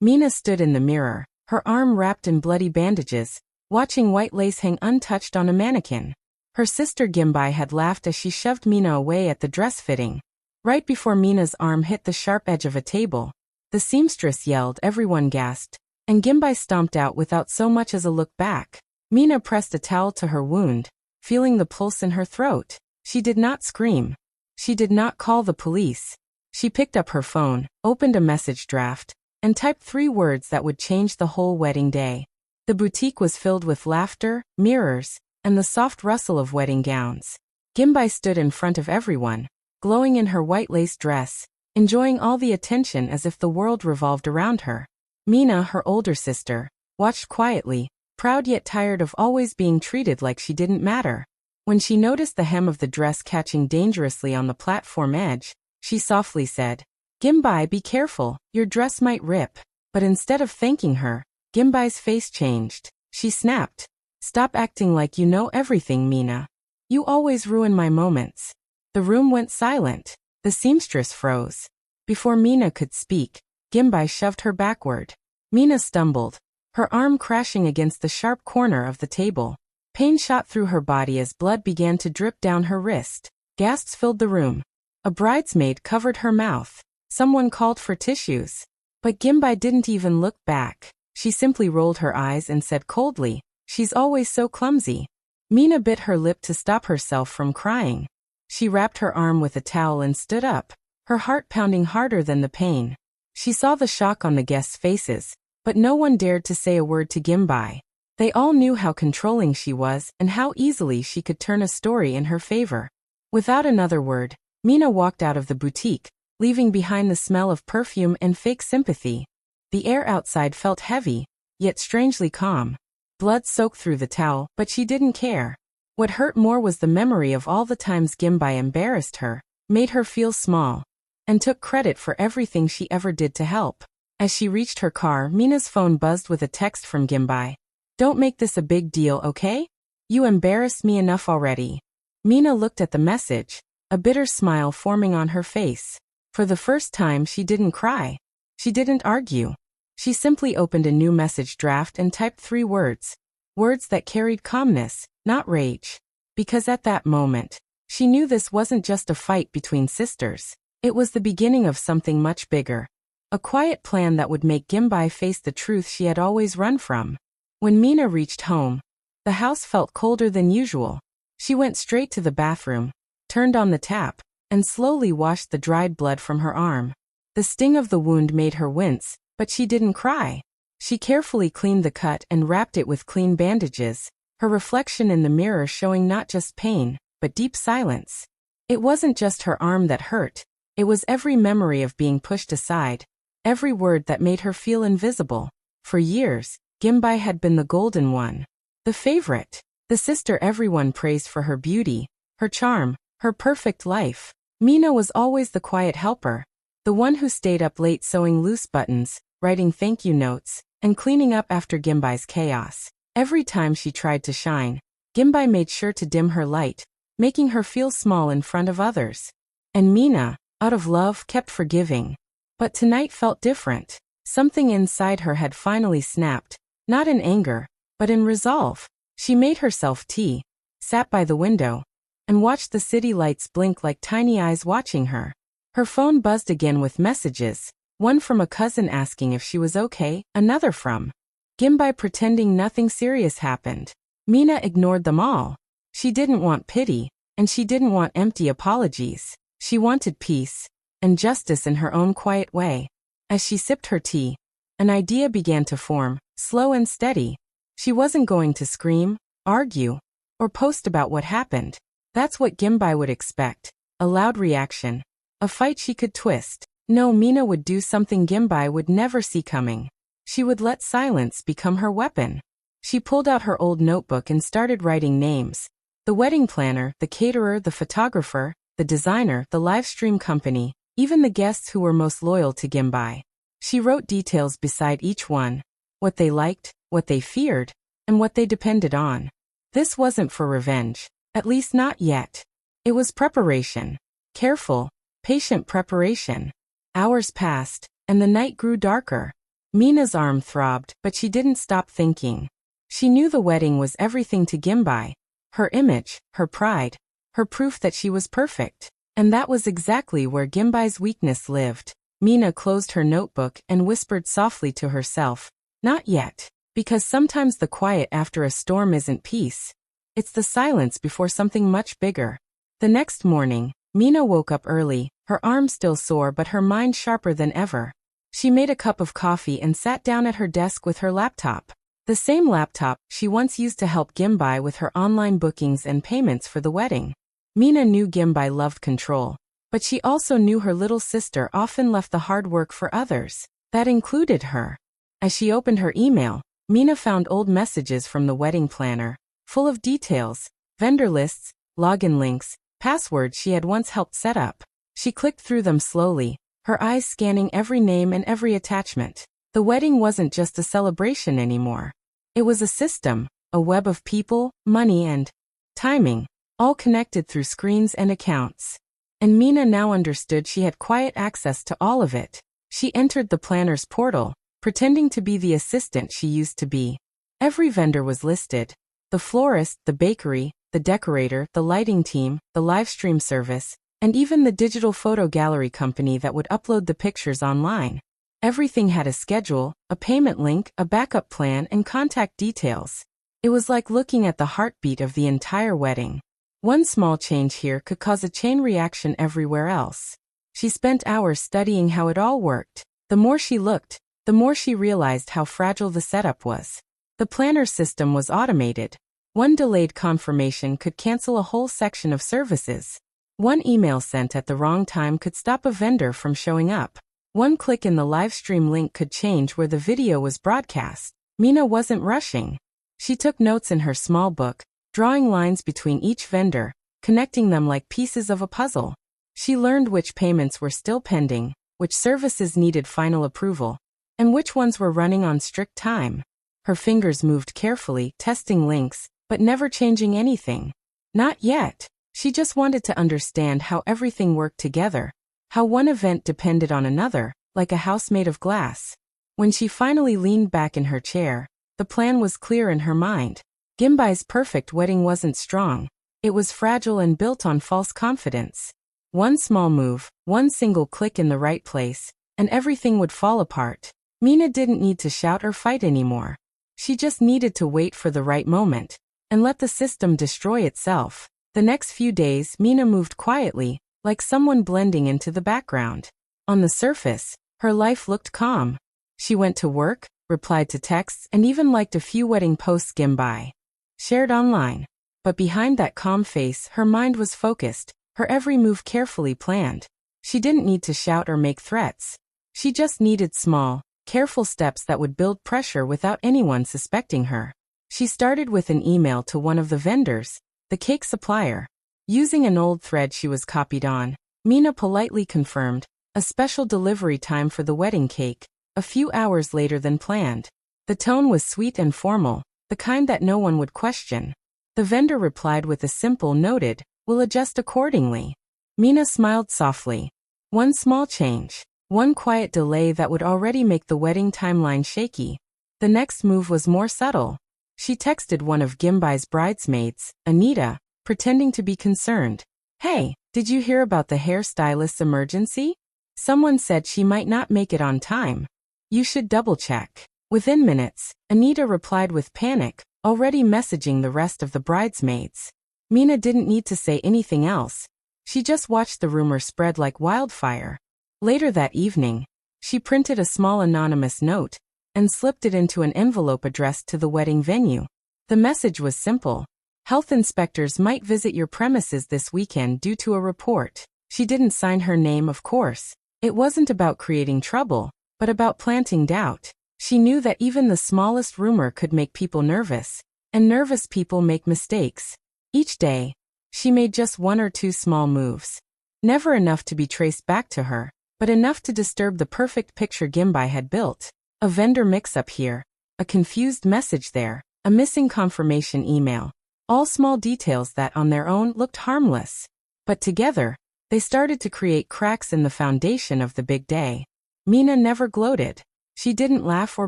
Mina stood in the mirror, her arm wrapped in bloody bandages, watching white lace hang untouched on a mannequin. Her sister Gimbai had laughed as she shoved Mina away at the dress fitting. Right before Mina's arm hit the sharp edge of a table, the seamstress yelled, everyone gasped, and Gimbai stomped out without so much as a look back. Mina pressed a towel to her wound, feeling the pulse in her throat. She did not scream. She did not call the police. She picked up her phone, opened a message draft, and typed 3 words that would change the whole wedding day. The boutique was filled with laughter, mirrors, and the soft rustle of wedding gowns. Gimbai stood in front of everyone, glowing in her white lace dress, enjoying all the attention as if the world revolved around her. Mina, her older sister, watched quietly, proud yet tired of always being treated like she didn't matter. When she noticed the hem of the dress catching dangerously on the platform edge, she softly said, "Gimbai, be careful, your dress might rip." But instead of thanking her, Gimbai's face changed. She snapped, "Stop acting like you know everything, Mina. You always ruin my moments." The room went silent. The seamstress froze. Before Mina could speak, Gimbai shoved her backward. Mina stumbled, her arm crashing against the sharp corner of the table. Pain shot through her body as blood began to drip down her wrist. Gasps filled the room. A bridesmaid covered her mouth. Someone called for tissues. But Gimbai didn't even look back. She simply rolled her eyes and said coldly, "She's always so clumsy." Mina bit her lip to stop herself from crying. She wrapped her arm with a towel and stood up, her heart pounding harder than the pain. She saw the shock on the guests' faces, but no one dared to say a word to Gimbai. They all knew how controlling she was and how easily she could turn a story in her favor. Without another word, Mina walked out of the boutique, leaving behind the smell of perfume and fake sympathy. The air outside felt heavy, yet strangely calm. Blood soaked through the towel, but she didn't care. What hurt more was the memory of all the times Gimbai embarrassed her, made her feel small, and took credit for everything she ever did to help. As she reached her car, Mina's phone buzzed with a text from Gimbai. "Don't make this a big deal, okay? You embarrassed me enough already." Mina looked at the message, a bitter smile forming on her face. For the first time, she didn't cry. She didn't argue. She simply opened a new message draft and typed 3 words. Words that carried calmness, not rage. Because at that moment, she knew this wasn't just a fight between sisters. It was the beginning of something much bigger. A quiet plan that would make Gimbai face the truth she had always run from. When Mina reached home, the house felt colder than usual. She went straight to the bathroom, turned on the tap, and slowly washed the dried blood from her arm. The sting of the wound made her wince, but she didn't cry. She carefully cleaned the cut and wrapped it with clean bandages, her reflection in the mirror showing not just pain, but deep silence. It wasn't just her arm that hurt. It was every memory of being pushed aside, every word that made her feel invisible. For years, Gimbai had been the golden one, the favorite, the sister everyone praised for her beauty, her charm, her perfect life. Mina was always the quiet helper, the one who stayed up late sewing loose buttons, writing thank you notes, and cleaning up after Gimbai's chaos. Every time she tried to shine, Gimbai made sure to dim her light, making her feel small in front of others. And Mina, out of love, kept forgiving. But tonight felt different. Something inside her had finally snapped, not in anger, but in resolve. She made herself tea, sat by the window, and watched the city lights blink like tiny eyes watching her. Her phone buzzed again with messages, one from a cousin asking if she was okay, another from Gimbai pretending nothing serious happened. Mina ignored them all. She didn't want pity, and she didn't want empty apologies. She wanted peace and justice in her own quiet way. As she sipped her tea, an idea began to form, slow and steady. She wasn't going to scream, argue, or post about what happened. That's what Gimbai would expect, a loud reaction, a fight she could twist. No, Mina would do something Gimbai would never see coming. She would let silence become her weapon. She pulled out her old notebook and started writing names. The wedding planner, the caterer, the photographer, the designer, the live stream company, even the guests who were most loyal to Gimbai. She wrote details beside each one, what they liked, what they feared, and what they depended on. This wasn't for revenge, at least not yet. It was preparation. Careful, patient preparation. Hours passed, and the night grew darker. Mina's arm throbbed, but she didn't stop thinking. She knew the wedding was everything to Gimbai. Her image, her pride, her proof that she was perfect. And that was exactly where Gimbai's weakness lived. Mina closed her notebook and whispered softly to herself, "Not yet." Because sometimes the quiet after a storm isn't peace. It's the silence before something much bigger. The next morning, Mina woke up early, her arm still sore but her mind sharper than ever. She made a cup of coffee and sat down at her desk with her laptop. The same laptop she once used to help Gimbai with her online bookings and payments for the wedding. Mina knew Gimbai loved control, but she also knew her little sister often left the hard work for others. That included her. As she opened her email, Mina found old messages from the wedding planner, full of details, vendor lists, login links, passwords she had once helped set up. She clicked through them slowly, her eyes scanning every name and every attachment. The wedding wasn't just a celebration anymore. It was a system, a web of people, money and timing, all connected through screens and accounts. And Mina now understood she had quiet access to all of it. She entered the planner's portal, pretending to be the assistant she used to be. Every vendor was listed. The florist, the bakery, the decorator, the lighting team, the live stream service, and even the digital photo gallery company that would upload the pictures online. Everything had a schedule, a payment link, a backup plan, and contact details. It was like looking at the heartbeat of the entire wedding. One small change here could cause a chain reaction everywhere else. She spent hours studying how it all worked. The more she looked, the more she realized how fragile the setup was. The planner system was automated. One delayed confirmation could cancel a whole section of services. One email sent at the wrong time could stop a vendor from showing up. One click in the live stream link could change where the video was broadcast. Mina wasn't rushing. She took notes in her small book, drawing lines between each vendor, connecting them like pieces of a puzzle. She learned which payments were still pending, which services needed final approval, and which ones were running on strict time. Her fingers moved carefully, testing links, but never changing anything. Not yet. She just wanted to understand how everything worked together, how one event depended on another, like a house made of glass. When she finally leaned back in her chair, the plan was clear in her mind. Gimbai's perfect wedding wasn't strong. It was fragile and built on false confidence. One small move, one single click in the right place, and everything would fall apart. Mina didn't need to shout or fight anymore. She just needed to wait for the right moment, and let the system destroy itself. The next few days, Mina moved quietly, like someone blending into the background. On the surface, her life looked calm. She went to work, replied to texts, and even liked a few wedding posts Gimbai shared online. But behind that calm face, her mind was focused, her every move carefully planned. She didn't need to shout or make threats. She just needed small, careful steps that would build pressure without anyone suspecting her. She started with an email to one of the vendors, the cake supplier. Using an old thread she was copied on, Mina politely confirmed a special delivery time for the wedding cake, a few hours later than planned. The tone was sweet and formal, the kind that no one would question. The vendor replied with a simple "noted, we'll adjust accordingly." Mina smiled softly. One small change, one quiet delay that would already make the wedding timeline shaky. The next move was more subtle. She texted one of Gimbai's bridesmaids, Anita, pretending to be concerned. "Hey, did you hear about the hairstylist's emergency? Someone said she might not make it on time. You should double-check." Within minutes, Anita replied with panic, already messaging the rest of the bridesmaids. Mina didn't need to say anything else. She just watched the rumor spread like wildfire. Later that evening, she printed a small anonymous note and slipped it into an envelope addressed to the wedding venue. The message was simple. Health inspectors might visit your premises this weekend due to a report. She didn't sign her name, of course. It wasn't about creating trouble, but about planting doubt. She knew that even the smallest rumor could make people nervous, and nervous people make mistakes. Each day, she made just one or two small moves. Never enough to be traced back to her, but enough to disturb the perfect picture Gimbai had built. A vendor mix-up here, a confused message there, a missing confirmation email. All small details that on their own looked harmless. But together, they started to create cracks in the foundation of the big day. Mina never gloated. She didn't laugh or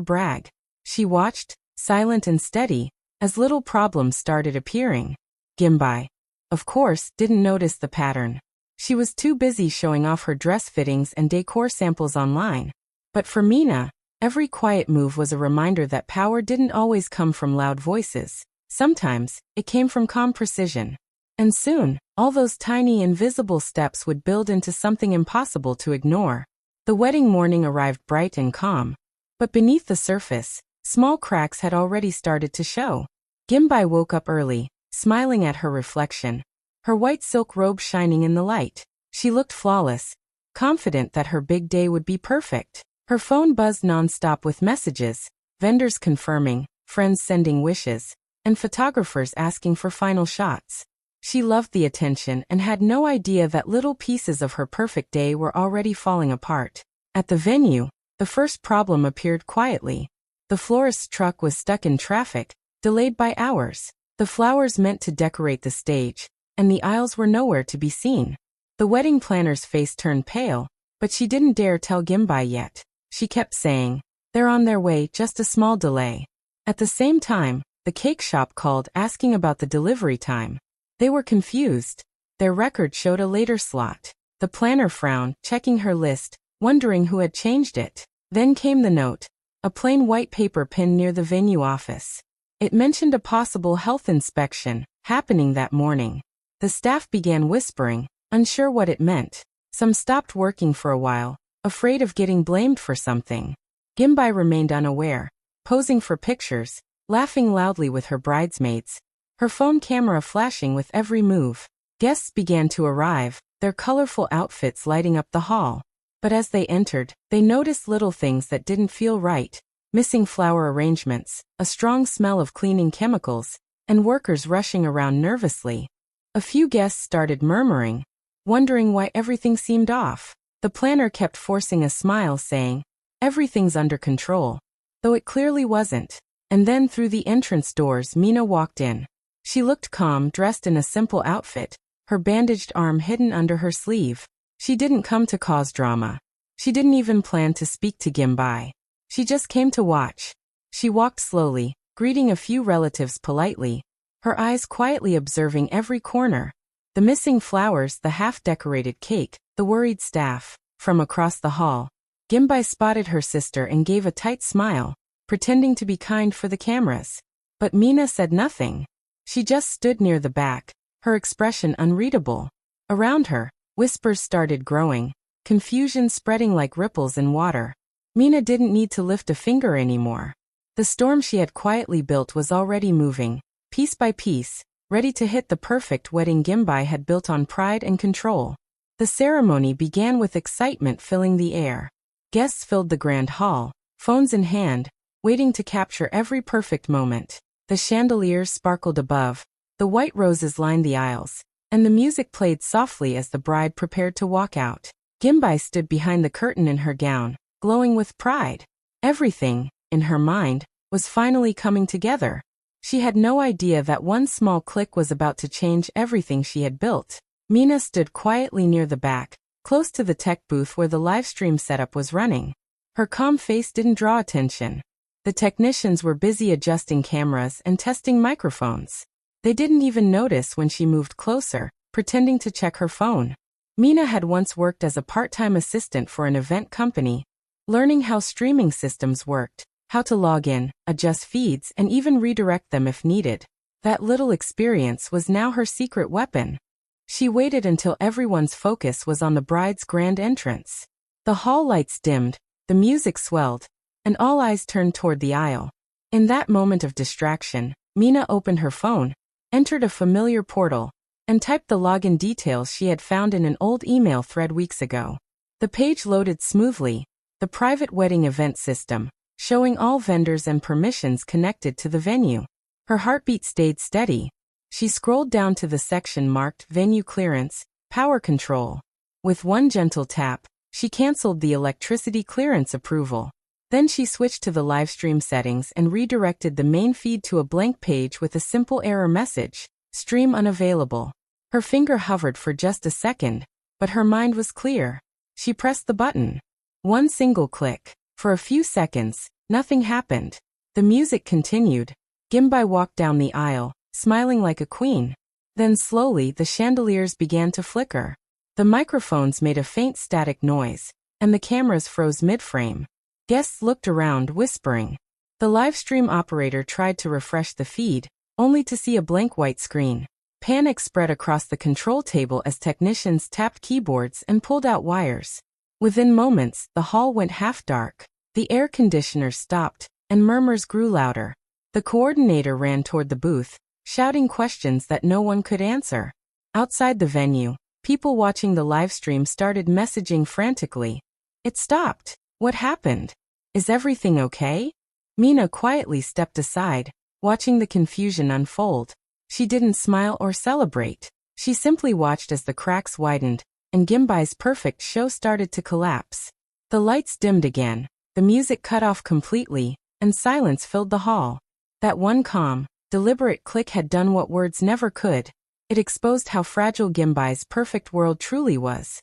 brag. She watched, silent and steady, as little problems started appearing. Gimbai, of course, didn't notice the pattern. She was too busy showing off her dress fittings and decor samples online. But for Mina, every quiet move was a reminder that power didn't always come from loud voices. Sometimes, it came from calm precision. And soon, all those tiny invisible steps would build into something impossible to ignore. The wedding morning arrived bright and calm. But beneath the surface, small cracks had already started to show. Gimbai woke up early, smiling at her reflection. Her white silk robe shining in the light. She looked flawless, confident that her big day would be perfect. Her phone buzzed non-stop with messages, vendors confirming, friends sending wishes, and photographers asking for final shots. She loved the attention and had no idea that little pieces of her perfect day were already falling apart. At the venue, the first problem appeared quietly. The florist's truck was stuck in traffic, delayed by hours. The flowers meant to decorate the stage, and the aisles were nowhere to be seen. The wedding planner's face turned pale, but she didn't dare tell Gimbai yet. She kept saying, "They're on their way, just a small delay." At the same time, the cake shop called asking about the delivery time. They were confused. Their record showed a later slot. The planner frowned, checking her list, wondering who had changed it. Then came the note, a plain white paper pinned near the venue office. It mentioned a possible health inspection happening that morning. The staff began whispering, unsure what it meant. Some stopped working for a while, afraid of getting blamed for something. Gimbai remained unaware, posing for pictures, laughing loudly with her bridesmaids, her phone camera flashing with every move. Guests began to arrive, their colorful outfits lighting up the hall. But as they entered, they noticed little things that didn't feel right. Missing flower arrangements, a strong smell of cleaning chemicals, and workers rushing around nervously. A few guests started murmuring, wondering why everything seemed off. The planner kept forcing a smile, saying, "Everything's under control," though it clearly wasn't. And then through the entrance doors Mina walked in. She looked calm, dressed in a simple outfit, her bandaged arm hidden under her sleeve. She didn't come to cause drama. She didn't even plan to speak to Gimbai. She just came to watch. She walked slowly, greeting a few relatives politely, her eyes quietly observing every corner. The missing flowers, the half-decorated cake, the worried staff. From across the hall, Gimbai spotted her sister and gave a tight smile, pretending to be kind for the cameras. But Mina said nothing. She just stood near the back, her expression unreadable. Around her, whispers started growing, confusion spreading like ripples in water. Mina didn't need to lift a finger anymore. The storm she had quietly built was already moving, piece by piece, ready to hit the perfect wedding Gimbai had built on pride and control. The ceremony began with excitement filling the air. Guests filled the grand hall, phones in hand, waiting to capture every perfect moment. The chandeliers sparkled above, the white roses lined the aisles, and the music played softly as the bride prepared to walk out. Gimbai stood behind the curtain in her gown, glowing with pride. Everything, in her mind, was finally coming together. She had no idea that one small click was about to change everything she had built. Mina stood quietly near the back, close to the tech booth where the livestream setup was running. Her calm face didn't draw attention. The technicians were busy adjusting cameras and testing microphones. They didn't even notice when she moved closer, pretending to check her phone. Mina had once worked as a part-time assistant for an event company, learning how streaming systems worked, how to log in, adjust feeds, and even redirect them if needed. That little experience was now her secret weapon. She waited until everyone's focus was on the bride's grand entrance. The hall lights dimmed, the music swelled, and all eyes turned toward the aisle. In that moment of distraction, Mina opened her phone, entered a familiar portal, and typed the login details she had found in an old email thread weeks ago. The page loaded smoothly, the private wedding event system, showing all vendors and permissions connected to the venue. Her heartbeat stayed steady. She scrolled down to the section marked Venue Clearance, Power Control. With one gentle tap, she canceled the electricity clearance approval. Then she switched to the livestream settings and redirected the main feed to a blank page with a simple error message, "Stream unavailable." Her finger hovered for just a second, but her mind was clear. She pressed the button. One single click. For a few seconds, nothing happened. The music continued. Gimbai walked down the aisle, smiling like a queen. Then slowly the chandeliers began to flicker. The microphones made a faint static noise, and the cameras froze mid-frame. Guests looked around, whispering. The livestream operator tried to refresh the feed, only to see a blank white screen. Panic spread across the control table as technicians tapped keyboards and pulled out wires. Within moments, the hall went half-dark. The air conditioner stopped, and murmurs grew louder. The coordinator ran toward the booth, shouting questions that no one could answer. Outside the venue, people watching the livestream started messaging frantically. It stopped. What happened? Is everything okay? Mina quietly stepped aside, watching the confusion unfold. She didn't smile or celebrate. She simply watched as the cracks widened, and Gimbai's perfect show started to collapse. The lights dimmed again, the music cut off completely, and silence filled the hall. That one calm, deliberate click had done what words never could. It exposed how fragile Gimbai's perfect world truly was.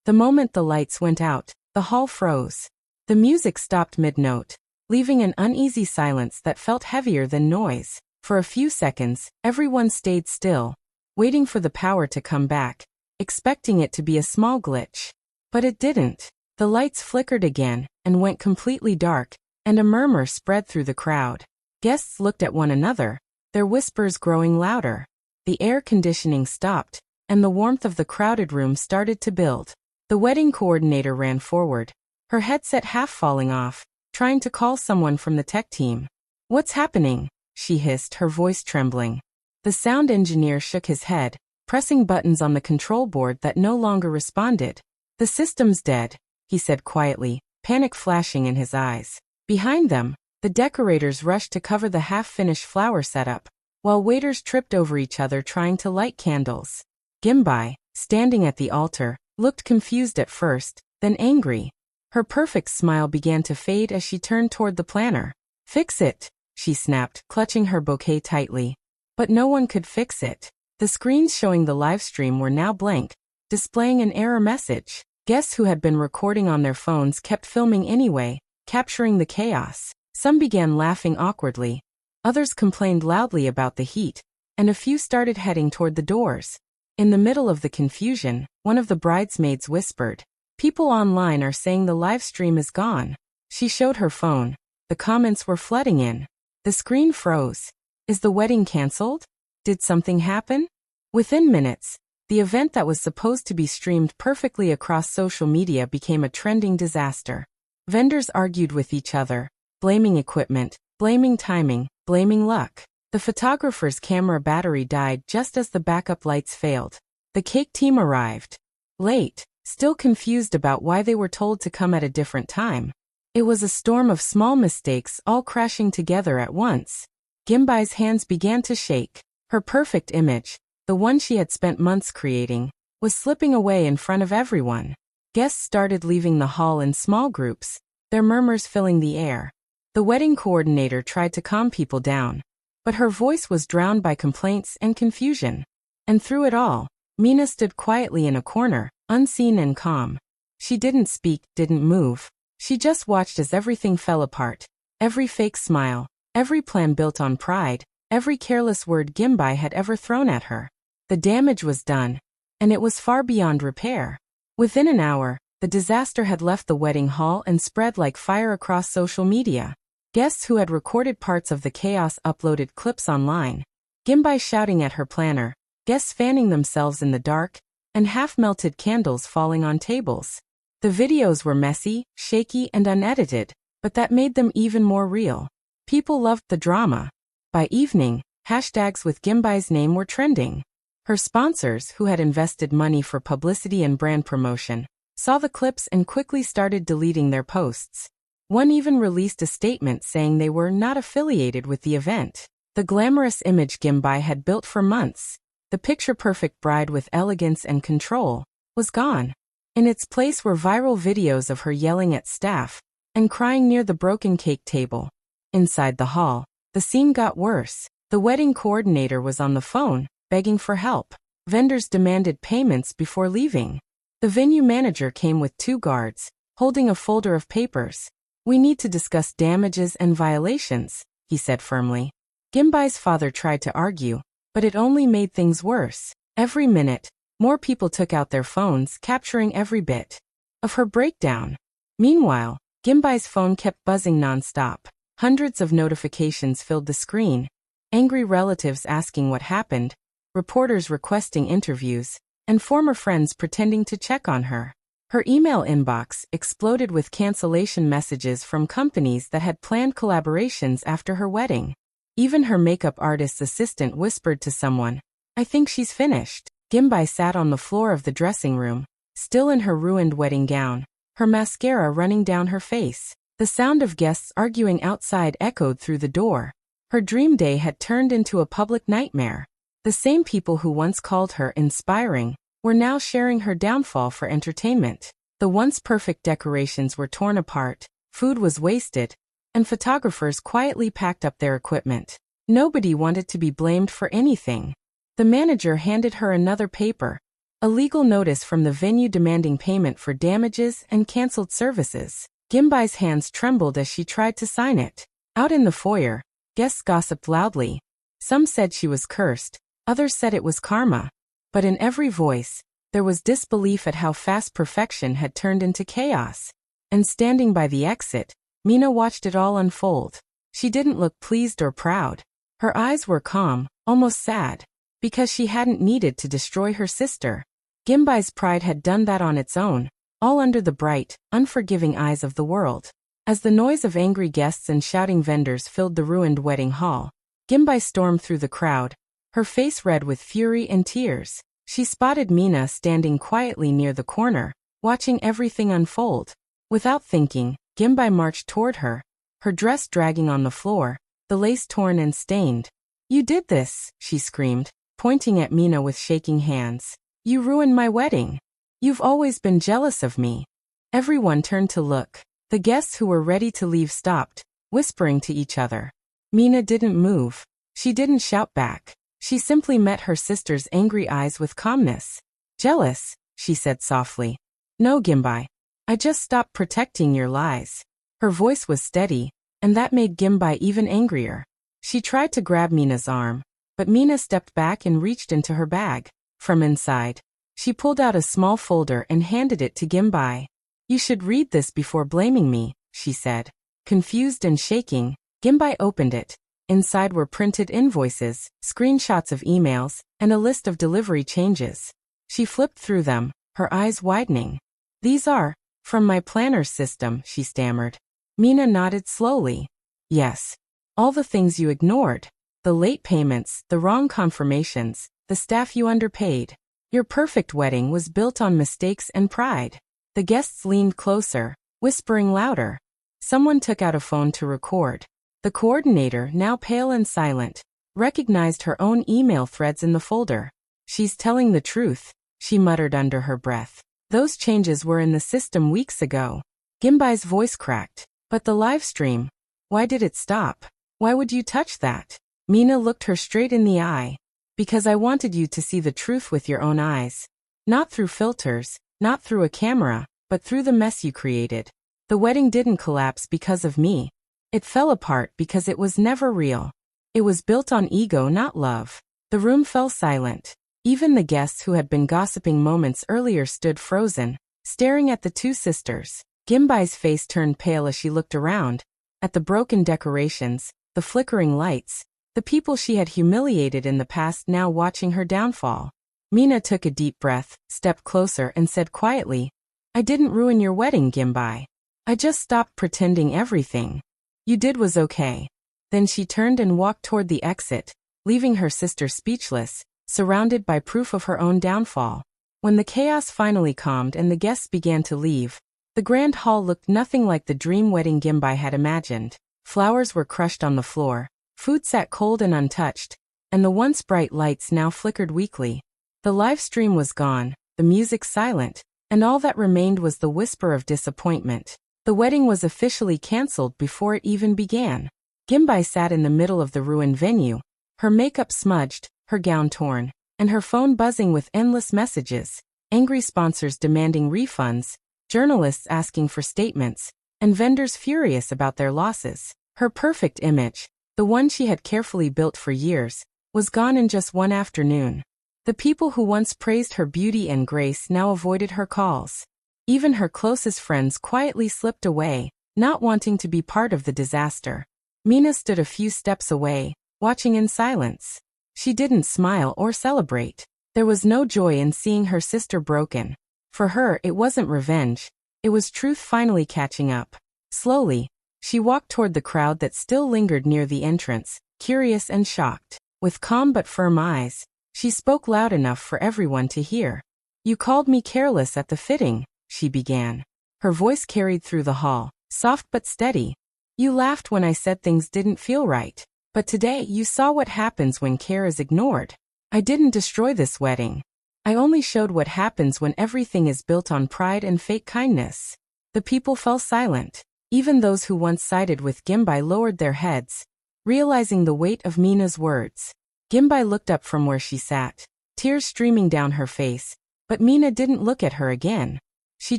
The moment the lights went out, the hall froze. The music stopped mid-note, leaving an uneasy silence that felt heavier than noise. For a few seconds, everyone stayed still, waiting for the power to come back, expecting it to be a small glitch. But it didn't. The lights flickered again and went completely dark, and a murmur spread through the crowd. Guests looked at one another, their whispers growing louder. The air conditioning stopped, and the warmth of the crowded room started to build. The wedding coordinator ran forward, her headset half falling off, trying to call someone from the tech team. "What's happening?" she hissed, her voice trembling. The sound engineer shook his head, pressing buttons on the control board that no longer responded. "The system's dead," he said quietly, panic flashing in his eyes. Behind them, the decorators rushed to cover the half-finished flower setup, while waiters tripped over each other trying to light candles. Gimbai, standing at the altar, looked confused at first, then angry. Her perfect smile began to fade as she turned toward the planner. "Fix it," she snapped, clutching her bouquet tightly. But no one could fix it. The screens showing the live stream were now blank, displaying an error message. Guests who had been recording on their phones kept filming anyway, capturing the chaos. Some began laughing awkwardly. Others complained loudly about the heat, and a few started heading toward the doors. In the middle of the confusion, one of the bridesmaids whispered, "People online are saying the live stream is gone." She showed her phone. The comments were flooding in. The screen froze. Is the wedding canceled? Did something happen? Within minutes, the event that was supposed to be streamed perfectly across social media became a trending disaster. Vendors argued with each other, blaming equipment, blaming timing, blaming luck. The photographer's camera battery died just as the backup lights failed. The cake team arrived late, still confused about why they were told to come at a different time. It was a storm of small mistakes all crashing together at once. Gimbai's hands began to shake. Her perfect image, the one she had spent months creating, was slipping away in front of everyone. Guests started leaving the hall in small groups, their murmurs filling the air. The wedding coordinator tried to calm people down, but her voice was drowned by complaints and confusion. And through it all, Mina stood quietly in a corner, unseen and calm. She didn't speak, didn't move. She just watched as everything fell apart. Every fake smile, every plan built on pride, every careless word Gimbai had ever thrown at her. The damage was done, and it was far beyond repair. Within an hour, the disaster had left the wedding hall and spread like fire across social media. Guests who had recorded parts of the chaos uploaded clips online. Gimbai shouting at her planner, guests fanning themselves in the dark, and half-melted candles falling on tables. The videos were messy, shaky, and unedited, but that made them even more real. People loved the drama. By evening, hashtags with Gimbai's name were trending. Her sponsors, who had invested money for publicity and brand promotion, saw the clips and quickly started deleting their posts. One even released a statement saying they were not affiliated with the event. The glamorous image Gimbai had built for months, the picture-perfect bride with elegance and control, was gone. In its place were viral videos of her yelling at staff and crying near the broken cake table. Inside the hall, the scene got worse. The wedding coordinator was on the phone, begging for help. Vendors demanded payments before leaving. The venue manager came with 2 guards, holding a folder of papers. We need to discuss damages and violations, he said firmly. Gimbai's father tried to argue, but it only made things worse. Every minute, more people took out their phones, capturing every bit of her breakdown. Meanwhile, Gimbai's phone kept buzzing non-stop. Hundreds of notifications filled the screen. Angry relatives asking what happened, reporters requesting interviews, and former friends pretending to check on her. Her email inbox exploded with cancellation messages from companies that had planned collaborations after her wedding. Even her makeup artist's assistant whispered to someone, "I think she's finished." Gimbai sat on the floor of the dressing room, still in her ruined wedding gown, her mascara running down her face. The sound of guests arguing outside echoed through the door. Her dream day had turned into a public nightmare. The same people who once called her inspiring were now sharing her downfall for entertainment. The once perfect decorations were torn apart, food was wasted, and photographers quietly packed up their equipment. Nobody wanted to be blamed for anything. The manager handed her another paper, a legal notice from the venue demanding payment for damages and canceled services. Gimbai's hands trembled as she tried to sign it. Out in the foyer, guests gossiped loudly. Some said she was cursed, others said it was karma. But in every voice, there was disbelief at how fast perfection had turned into chaos. And standing by the exit, Mina watched it all unfold. She didn't look pleased or proud. Her eyes were calm, almost sad, because she hadn't needed to destroy her sister. Gimbai's pride had done that on its own, all under the bright, unforgiving eyes of the world. As the noise of angry guests and shouting vendors filled the ruined wedding hall, Gimbai stormed through the crowd, her face red with fury and tears. She spotted Mina standing quietly near the corner, watching everything unfold. Without thinking, Gimbai marched toward her, her dress dragging on the floor, the lace torn and stained. "You did this," she screamed, pointing at Mina with shaking hands. "You ruined my wedding. You've always been jealous of me." Everyone turned to look. The guests who were ready to leave stopped, whispering to each other. Mina didn't move. She didn't shout back. She simply met her sister's angry eyes with calmness. "Jealous," she said softly. "No, Gimbai. I just stopped protecting your lies." Her voice was steady, and that made Gimbai even angrier. She tried to grab Mina's arm, but Mina stepped back and reached into her bag. From inside, she pulled out a small folder and handed it to Gimbai. "You should read this before blaming me," she said. Confused and shaking, Gimbai opened it. Inside were printed invoices, screenshots of emails, and a list of delivery changes. She flipped through them, her eyes widening. "These are from my planner system," she stammered. Mina nodded slowly. "Yes. All the things you ignored. The late payments, the wrong confirmations, the staff you underpaid. Your perfect wedding was built on mistakes and pride." The guests leaned closer, whispering louder. Someone took out a phone to record. The coordinator, now pale and silent, recognized her own email threads in the folder. "She's telling the truth," she muttered under her breath. "Those changes were in the system weeks ago." Gimbai's voice cracked. "But the live stream? Why did it stop? Why would you touch that?" Mina looked her straight in the eye. "Because I wanted you to see the truth with your own eyes. Not through filters, not through a camera, but through the mess you created. The wedding didn't collapse because of me. It fell apart because it was never real. It was built on ego, not love." The room fell silent. Even the guests who had been gossiping moments earlier stood frozen, staring at the two sisters. Gimbai's face turned pale as she looked around, at the broken decorations, the flickering lights, the people she had humiliated in the past now watching her downfall. Mina took a deep breath, stepped closer and said quietly, "I didn't ruin your wedding, Gimbai. I just stopped pretending everything you did was okay." Then she turned and walked toward the exit, leaving her sister speechless, surrounded by proof of her own downfall. When the chaos finally calmed and the guests began to leave, the grand hall looked nothing like the dream wedding Gimbai had imagined. Flowers were crushed on the floor, food sat cold and untouched, and the once bright lights now flickered weakly. The live stream was gone, the music silent, and all that remained was the whisper of disappointment. The wedding was officially cancelled before it even began. Gimbai sat in the middle of the ruined venue, her makeup smudged, her gown torn, and her phone buzzing with endless messages, angry sponsors demanding refunds, journalists asking for statements, and vendors furious about their losses. Her perfect image, the one she had carefully built for years, was gone in just one afternoon. The people who once praised her beauty and grace now avoided her calls. Even her closest friends quietly slipped away, not wanting to be part of the disaster. Mina stood a few steps away, watching in silence. She didn't smile or celebrate. There was no joy in seeing her sister broken. For her, it wasn't revenge. It was truth finally catching up. Slowly, she walked toward the crowd that still lingered near the entrance, curious and shocked. With calm but firm eyes, she spoke loud enough for everyone to hear. "You called me careless at the fitting," she began. Her voice carried through the hall, soft but steady. "You laughed when I said things didn't feel right. But today you saw what happens when care is ignored. I didn't destroy this wedding. I only showed what happens when everything is built on pride and fake kindness." The people fell silent. Even those who once sided with Gimbai lowered their heads, realizing the weight of Mina's words. Gimbai looked up from where she sat, tears streaming down her face, but Mina didn't look at her again. She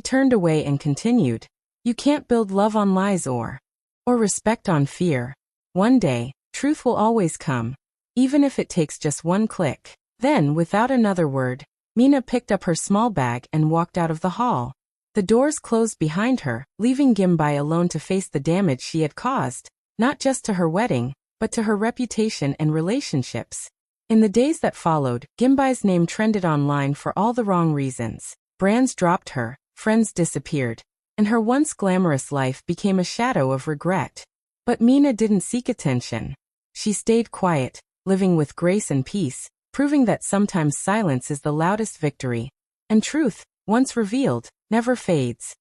turned away and continued, "You can't build love on lies or respect on fear. One day, truth will always come, even if it takes just one click." Then, without another word, Mina picked up her small bag and walked out of the hall. The doors closed behind her, leaving Gimbai alone to face the damage she had caused, not just to her wedding, but to her reputation and relationships. In the days that followed, Gimbai's name trended online for all the wrong reasons. Brands dropped her, friends disappeared, and her once glamorous life became a shadow of regret. But Mina didn't seek attention. She stayed quiet, living with grace and peace, proving that sometimes silence is the loudest victory. And truth, once revealed, never fades.